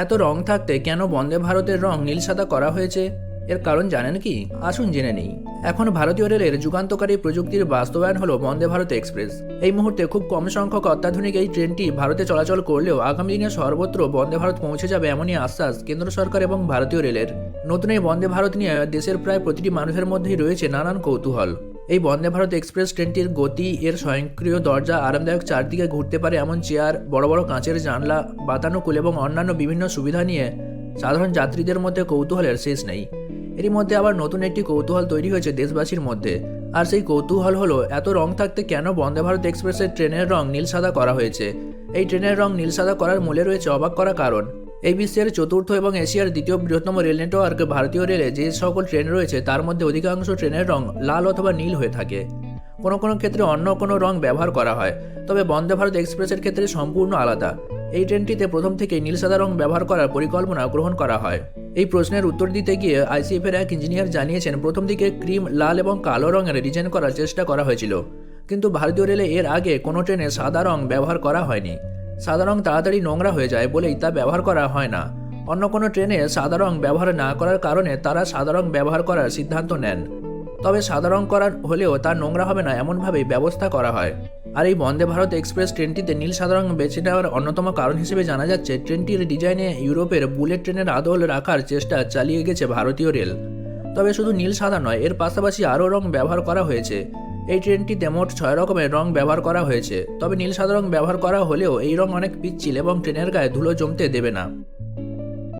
এত রং থাকতে কেন বন্দে ভারতের রং নীল সাদা করা হয়েছে? এর কারণ জানেন কি? আসুন জেনে নেই। এখন ভারতীয় রেলের যুগান্তকারী প্রযুক্তির বাস্তবায়ন হলো বন্দে ভারত এক্সপ্রেস। এই মুহূর্তে খুব কম সংখ্যক অত্যাধুনিক এই ট্রেনটি ভারতে চলাচল করলেও আগামী দিনে সর্বত্র বন্দে ভারত পৌঁছে যাবে এমনই আশ্বাস কেন্দ্র সরকার এবং ভারতীয় রেলের। নতুন এই বন্দে ভারত নিয়ে দেশের প্রায় প্রতিটি মানুষের মধ্যেই রয়েছে নানান কৌতূহল। এই বন্দে ভারত এক্সপ্রেস ট্রেনটির গতি, এর স্বয়ংক্রিয় দরজা, আরামদায়ক চারদিকে ঘুরতে পারে এমন চেয়ার, বড় বড় কাঁচের জানলা, বাতানুকূল এবং অন্যান্য বিভিন্ন সুবিধা নিয়ে সাধারণ যাত্রীদের মধ্যে কৌতূহলের শেষ নেই। এরই মধ্যে আবার নতুন একটি কৌতূহল তৈরি হয়েছে দেশবাসীর মধ্যে। আর সেই কৌতূহল হলো, এত রং থাকতে কেন বন্দে ভারত এক্সপ্রেসের ট্রেনের রং নীল সাদা করা হয়েছে? এই ট্রেনের রং নীল সাদা করার মূলে রয়েছে অবাক করা কারণ। এই বিশ্বের চতুর্থ এবং এশিয়ার দ্বিতীয় বৃহত্তম রেল নেটওয়ার্ক ভারতীয় রেলে যে সকল ট্রেন রয়েছে তার মধ্যে অধিকাংশ ট্রেনের রং লাল অথবা নীল হয়ে থাকে। কোনো কোনো ক্ষেত্রে অন্য কোনো রং ব্যবহার করা হয়, তবে বন্দে ভারত এক্সপ্রেসের ক্ষেত্রে সম্পূর্ণ আলাদা। এই ট্রেনটিতে প্রথম থেকেই নীল সাদা রং ব্যবহার করার পরিকল্পনা গ্রহণ করা হয়। এই প্রশ্নের উত্তর দিতে গিয়ে আইসিএফের এক ইঞ্জিনিয়ার জানিয়েছেন, প্রথম দিকে ক্রিম, লাল এবং কালো রঙের ডিজাইন করার চেষ্টা করা হয়েছিল, কিন্তু ভারতীয় রেলে এর আগে কোনো ট্রেনে সাদা রং ব্যবহার করা হয়নি। সাদা রং তাড়াতাড়ি নোংরা হয়ে যায় বলেই তা ব্যবহার করা হয় না। অন্য কোনো ট্রেনে সাদা রং ব্যবহার না করার কারণে তারা সাদা রং ব্যবহার করার সিদ্ধান্ত নেন। তবে সাদা রং করার হলেও তা নোংরা হবে না এমনভাবেই ব্যবস্থা করা হয়। আর এই বন্দে ভারত এক্সপ্রেস ট্রেনটিতে নীল সাদা রং বেছে নেওয়ার অন্যতম কারণ হিসেবে জানা যাচ্ছে, ট্রেনটির ডিজাইনে ইউরোপের বুলেট ট্রেনের আদল রাখার চেষ্টা চালিয়ে গেছে ভারতীয় রেল। তবে শুধু নীল সাদা নয়, এর পাশাপাশি আরও রং ব্যবহার করা হয়েছে। এই ট্রেনটিতে মোট 6 রকমের রং ব্যবহার করা হয়েছে। তবে নীল সাদা রং ব্যবহার করা হলেও এই রং অনেক পিচ্ছিল এবং ট্রেনের গায়ে ধুলো জমতে দেবে না।